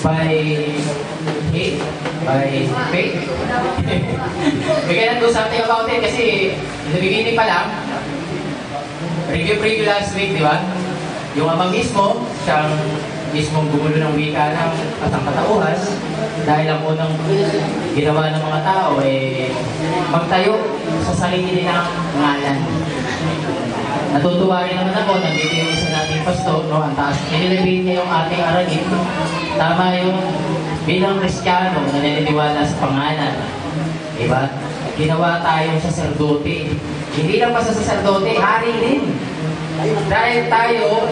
by faith. By faith. We cannot do something about it kasi in the beginning pa lang, review last week, di ba? Yung Ama mismo, siyang mismong gumulo ng wika ng katauhan dahil ang unang ginawa ng mga tao magtayo sa sarili nilang ngalan. Natutuwa rin naman ako, nandito yung isa nating pastor, no? Ang taas, nililibig niya yung ating aralin. Tama yung bilang Kristiyano na naniniwala sa pangalan. Diba? Ginawa tayong saserdote. Hindi lang pa sa saserdote, hari din. Dahil tayo,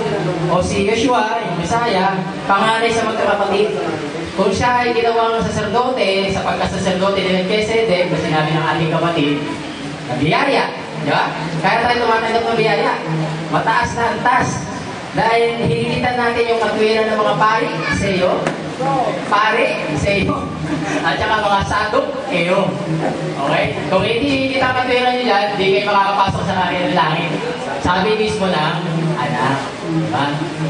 o si Yeshua, yung Messiah, panganay sa magkakapatid. Kung siya ay ginawang saserdote, sa pagkasaserdote ni Melchizedek, na sinabi ng ating kapatid, na biyaya. Diba? Kaya tayo tumatanggap ng biyaya. Mataas na antas. Dahil hinigitan natin yung katwiran ng mga pari sa iyo. Pare sa iyo. At saka mga sadok, iyo. Okay? Kung hindi kita katwiran nyo dyan, hindi kayo makakapasok sa kanilang langit. Sabi mismo ng anak. Diba?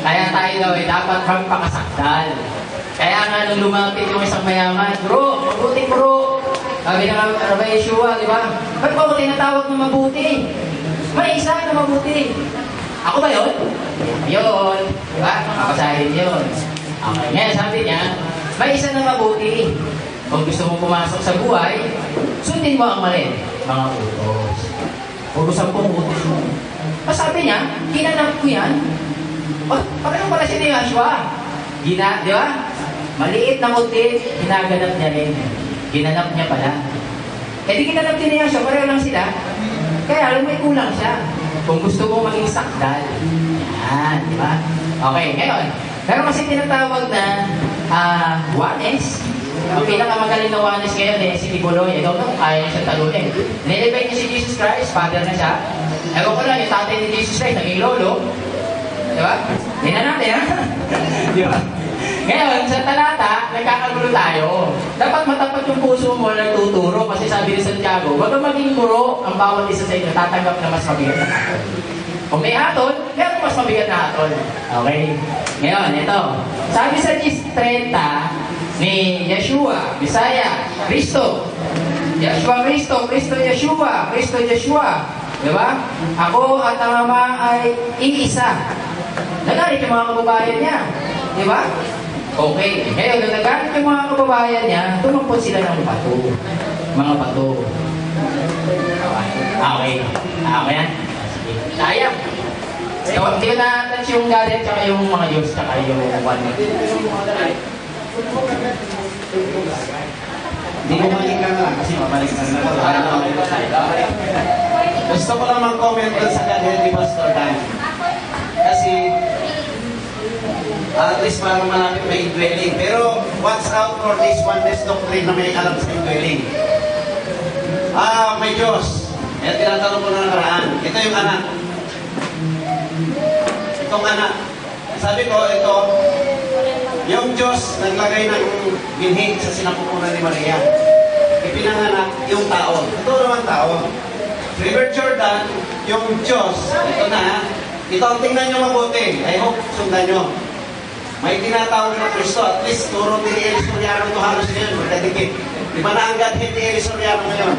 Kaya tayo daw dapat magpakasakdal. Kaya nga nung lumapit yung isang mayaman, bro, mabuting bro. Sabi na Rabbi Yeshua, di ba? Ba't ba ako tinatawag na mabuti? May isa na mabuti. Ako ba yun? Yun. Di ba? Makasahin yun. Okay. Ngayon, sabi niya, may isa na mabuti. Kung gusto mo pumasok sa buhay, sundin mo ang mali. Mga utos. Utosan kong utos mo. Sabi niya, ginanap ko yan. Oh, paano pala siya ni Yeshua? Di ba? Maliit na utit, ginaganap niya rin. Ginanap niya pala. Di ginanap din niya siya, pareho lang sila. Kaya alam may kulang siya. Kung gusto mo maging sakdal. Yan, di ba? Okay, ngayon. Pero kasi tinatawag na Juanes. Ang pinakamagaling na Juanes ngayon si Tiboloy. Ito no, kaya niya siya talunin. Nilibay niya si Jesus Christ, father na siya. Ewan ko lang, yung tatay ni Jesus Christ, naging lolo. Di ba? Hindi na natin, ha? Di ba? Ngayon, sa talata, nagkakagulo tayo. Dapat matapat yung puso mo na nagtuturo kasi sabi ni Santiago, huwag kang maging muro ang bawat isa sa inyo, tatanggap na mas mabigat na hatol. Kung may hatol, meron mas mabigat na hatol. Okay? Ngayon, ito. Sabi sa 30 ni Yeshua, Bisaya, Kristo. Yeshua, Kristo, Kristo, Yeshua, Kristo, Yeshua. Diba? Ako at ang Ama ay iisa. Nagalit yung mga kababayan niya. Diba? Okay. Ngayon, nung nagalit yung mga kababayan niya, tumampot sila ng bato. Mga bato. Okay. Okay yan? Sige. Sayang. Hindi ko na-touch yung galit, tsaka yung mga Diyos, tsaka yung one. Hindi ko malik ka na lang, kasi mabalik na na. Gusto ko lang mag-comment doon sa Godhead ni Pastor Dan. Kasi, at least parang malapit may indwelling. Pero, watch out for this oneness doctrine na may alam sa indwelling. May Diyos. Kaya tinatanong ko na nakaraan. Ito yung anak. Itong anak. Sabi ko, ito, yung Diyos naglagay ng binhi sa sinapupunan ni Maria. Ipinanganak yung tao. Ito naman tao. River Jordan, yung Diyos, ito na, ito ang tingnan nyo mabuti. I hope sundan nyo. May tinatawag na Kristo, at least turo ni Eli Soriano ito halos ngayon, magkadikit. Di ba na ang Godhead ni Eli Soriano ngayon?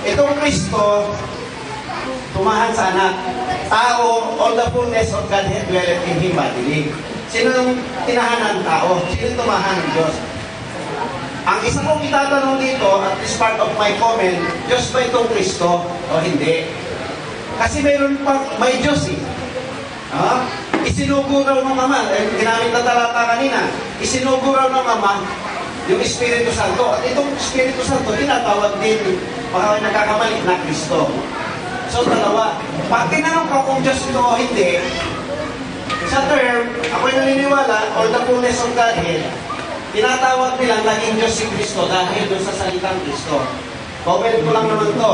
Itong Kristo, tumahan sa anak. Tao, all the fullness of Godhead dwelleth in Him bodily. Sino yung tinahanan tao? Sino tumahan ng Diyos? Ang isa kong itatanong dito, at this part of my comment, Diyos ba itong Kristo o hindi? Kasi mayroon pa, may Diyos eh. Isinugo raw ng Ama, ginamit na talata kanina, isinugo raw ng Ama yung Espiritu Santo. At itong Espiritu Santo, tinatawag din, baka nagkakamali na Kristo. So, dalawa. Pag tinanong ko kung Diyos ito o hindi, sa term, ako'y naniniwala, or the fullness of Godhead, tinatawag nilang naging Diyos si Kristo dahil doon sa salitang Kristo. Comment ko lang naman to.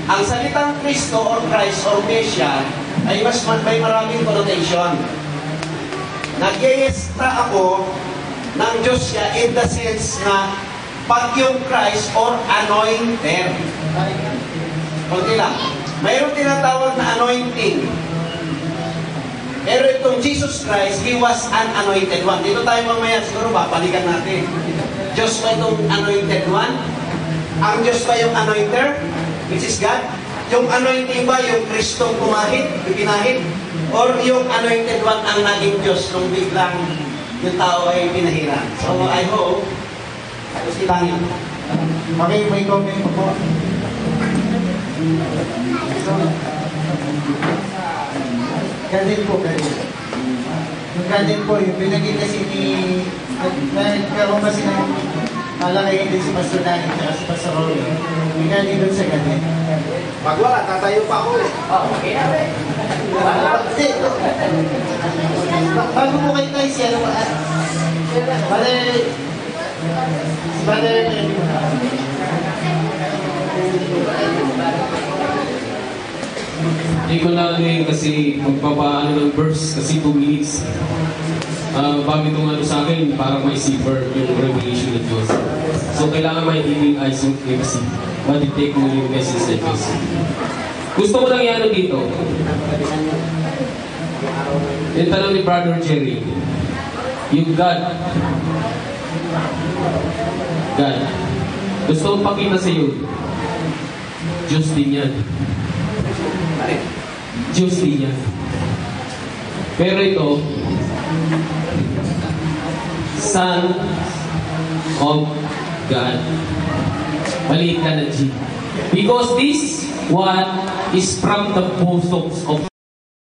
Ang salitang Kristo or Christ or Messiah ay may maraming connotation. Nag-iestra ako ng Diyos siya in the sense na pag yung Christ or anointed. Kunti lang. Mayroon tinatawag na anointing. Pero itong Jesus Christ, He was an anointed one. Dito tayo mamaya, siguro babalikan natin. Diyos ba itong anointed one? Ang Diyos ba yung anointer? Which is God? Yung anointing ba yung Kristong kumahit, ipinahit? Or yung anointed one ang naging Diyos nung biglang yung tao ay pinahiran? So I hope, tapos ilangin. Okay, may comment po po. Ganun po, ganun. Yung ganun po, yung binagay kasi ni... Nagkaroon kasi ng malakayin din si Pastor Dani at si Pastor Rolly. Yung ganun doon sa ganun. Pag wala, tatayo pa ako eh. Oh, okay na rin. Kasi, bago po kayo tayo siya, ano ba? Si Brother, Hindi ko lang ngayon kasi magpapaano ng verse kasi 2 minutes. Bago itong ano sa akin, parang may zipper yung revelation ng Diyos. So kailangan may healing eyes yung MC. Matitake mo yung message ng Diyos. Gusto ko lang yan dito. Yung tanong ni Brother Jerry. Yung God. Gusto kong pakita sa iyo. Diyos din yan. Diyos din yan. Pero ito, Son of God. Maliit ka na G. Because this one is from the bosoms of